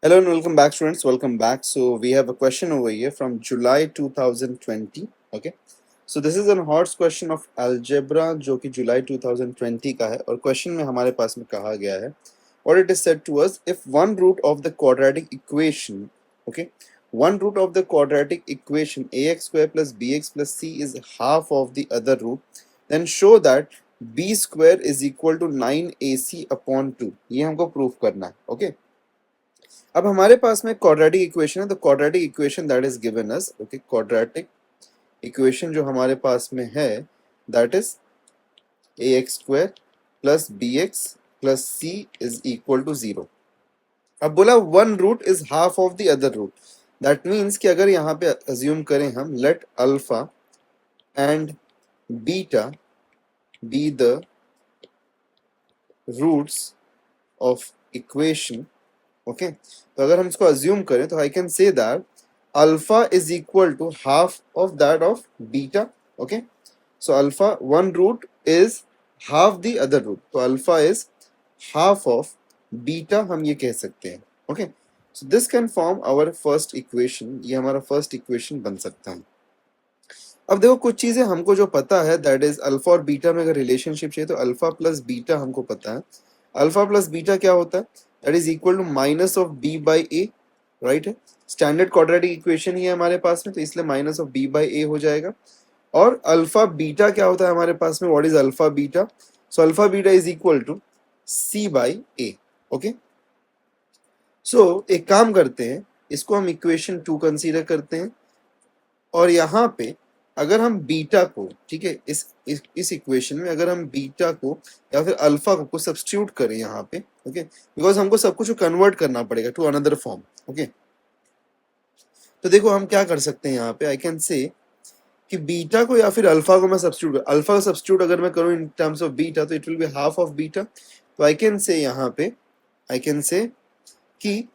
Hello and welcome back, students. Welcome back. So we have a question over here from July 2020. Okay. So this is a horse question of algebra जो कि जुलाई 2020 का है और question में हमारे पास में कहा गया है what it is said to us if one root of the quadratic equation, okay, one root of the quadratic equation ax square plus bx plus c is half of the other root, then show that b square is equal to 9ac upon 2. ये हमको proof करना है. Okay. अब हमारे पास में quadratic equation है. तो quadratic equation that is given us, okay, quadratic equation जो हमारे पास में है that is a x square plus b x plus c is equal to 0. अब बोला one root is half of the other root. That means कि अगर यहाँ पे अज्यूम करें हम let alpha and beta be the roots of equation, okay, तो अगर हम इसको अज्यूम करें तो I can say that alpha is equal to half of that of beta. Okay, so alpha one root is half the other root, तो alpha is half of beta हम ये कह सकते हैं. Okay, so this can form our first equation. ये हमारा first equation बन सकता है. अब देखो कुछ चीजें हमको जो पता है दैट इज अल्फा और बीटा में अगर रिलेशनशिप चाहिए तो अल्फा प्लस बीटा हमको पता है. अल्फा प्लस बीटा क्या होता है? That is equal to minus of b by a, right है. स्टैंडर्ड क्वाड्रेटिक इक्वेशन ही है हमारे पास में, तो इसलिए minus of b by a हो जाएगा. और अल्फा बीटा क्या होता है हमारे पास में? What is alpha beta? So alpha beta is equal to c by a. Okay, so एक काम करते हैं, इसको हम इक्वेशन 2 कंसीडर करते हैं और यहाँ पे अगर हम बीटा को, ठीक है, इस इक्वेशन में अगर हम बीटा को या फिर अल्फा को सब्स्टिट्यूट करें यहाँ पे, ओके, बिकॉज हमको सब कुछ कन्वर्ट करना पड़ेगा टू अनदर फॉर्म. ओके, तो देखो हम क्या कर सकते हैं यहाँ पे. आई कैन से कि बीटा को या फिर अल्फा को मैं सब्स्टिट्यूट, अल्फा का सब्स्टिट्यूट अगर मैं करूँ इन टर्म्स ऑफ बीटा तो it will be half of beta. तो आई कैन से यहाँ पे, आई कैन से कि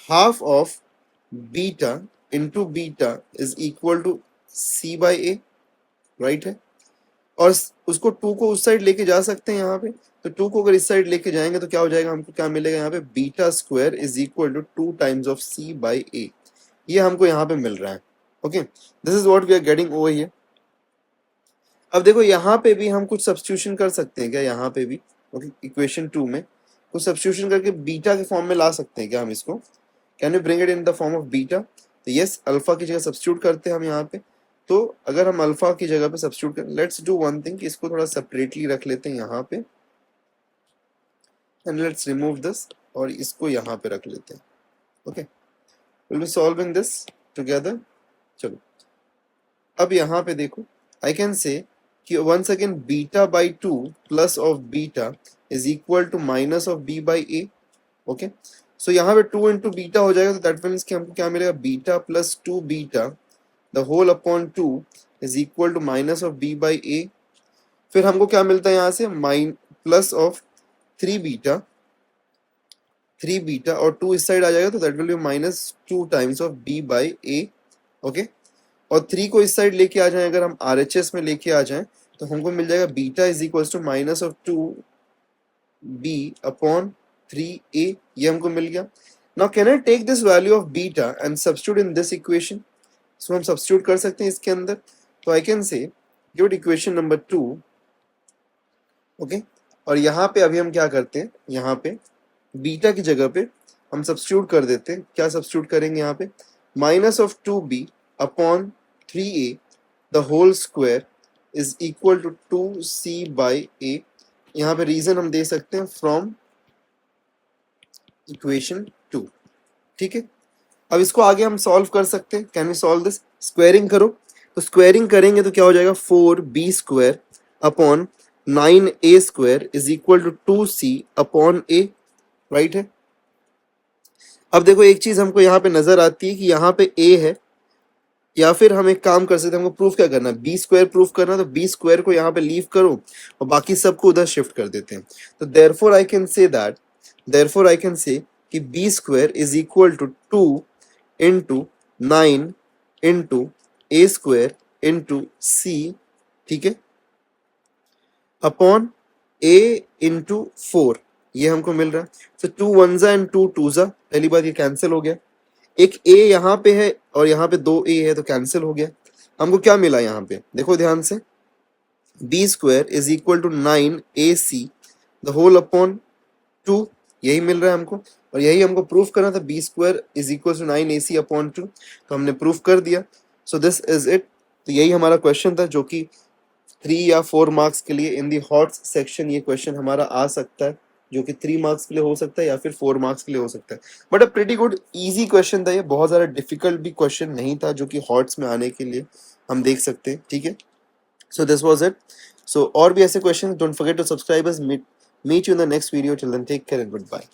half of beta into beta is equal to c by a, right है. और उसको 2 को उस साइड लेके जा सकते हैं यहाँ पे, तो 2 को अगर इस साइड लेके जाएंगे तो क्या हो जाएगा, हमको क्या मिलेगा यहाँ पे? Beta square is equal to 2 times of c by a. ये हमको यहाँ पे मिल रहा है. Okay, this is what we are getting over here. अब देखो यहाँ पे भी हम कुछ सब्स्टिट्यूशन कर सकते हैं क्या? यहाँ पे भी ओके, इक्वेशन 2 में कुछ सब्स्टिट्यूशन करके बीटा के फॉर्म में ला सकते हैं क्या हम इसको? Can you bring it in the form of beta? तो यस, अल्फा की जगह सब्स्टिट्यूट करते हैं हम यहाँ पे. तो अगर हम अल्फा की जगह पे सब्स्टिट्यूट करें, लेट्स डू वन थिंग, इसको थोड़ा सेपरेटली रख लेते हैं यहाँ पे एंड लेट्स रिमूव दिस और इसको यहाँ पे रख लेते हैं. Okay, will be solving this together. चलो अब यहाँ पे देखो, आई कैन से कि once again beta by 2 plus of beta is equal to minus of b by a. Okay, so यहाँ पे 2 इंटू बीटा हो जाएगा, तो दैट मीन्स कि हमको क्या मिलेगा? Beta plus 2 beta the whole upon 2 is equal to minus of b by a. फिर हमको क्या मिलता है यहाँ से? प्लस ऑफ 3 बीटा, 3 बीटा और 2 इस साइड आ जाएगा, तो that will be minus 2 times of b by a. Okay, और 3 को इस साइड लेके आ जाए, अगर हम RHS में लेके आ जाएं तो हमको मिल जाएगा beta is equal to minus of 2 b upon 3a. ये हमको मिल गया. Now can I take this value of beta and substitute in this equation? So हम सब्स्टिट्यूट कर सकते हैं इसके अंदर. तो I can say give equation number 2. ओके, और यहाँ पे अभी हम क्या करते हैं, यहाँ पे बीटा की जगह पे हम सब्स्टिट्यूट कर देते हैं. क्या सब्स्टिट्यूट करेंगे यहाँ पे? Minus of 2b upon 3a the whole square is equal to 2c by a. यहाँ पे रीजन हम दे सकते हैं फ्रॉम इक्वेशन 2. ठीक है, अब इसको आगे हम सॉल्व कर सकते हैं. Can we solve this? Squaring करो, तो स्क्वायरिंग करेंगे तो क्या हो जाएगा? 4b square upon 9a square is equal to 2c upon a, right है. अब देखो एक चीज हमको यहाँ पे नजर आती है कि यहाँ पे a है, या फिर हम एक काम कर सकते हैं, हमको प्रूफ क्या करना है? बी स्क्वायर प्रूफ करना. तो बी स्क्वायर को यहाँ पे लीव करो और बाकी सबको उधर शिफ्ट कर देते हैं. तो therefore I can say that, therefore I can say कि b square is equal to 2 into 9 into a square into c, ठीक है, अपॉन ए इंटू 4. ये हमको मिल रहा है। सो 2 1 एंड 2 2 पहली बात ये कैंसिल हो गया। एक ए यहाँ पे है और यहाँ पे 2 ए है तो कैंसिल हो गया। हमको क्या मिला यहाँ पे, देखो ध्यान से, b square is equal to 9ac the whole upon 2, यही मिल रहा है हमको। और यही हमको प्रूफ करना था, b square is equal to 9ac upon 2, तो हमने प्रूफ कर दिया। So this is it. तो यही हमारा क्वेश्चन था, जो कि 3 या 4 मार्क्स के लिए इन दी हॉट्स सेक्शन ये क्वेश्चन हमारा आ सकता है, जो कि 3 मार्क्स के लिए हो सकता है या फिर 4 मार्क्स के लिए हो सकता है। But a pretty good easy question था ये, बहुत ज़्यादा डिफिकल्ट भी क्वेश्चन नहीं था जो कि हॉट्स में आने के लिए हम देख सकते हैं, ठीक है। So this was it. So और भी ऐसे question, don't forget to subscribe us, meet you in the next video, till then take care and good bye.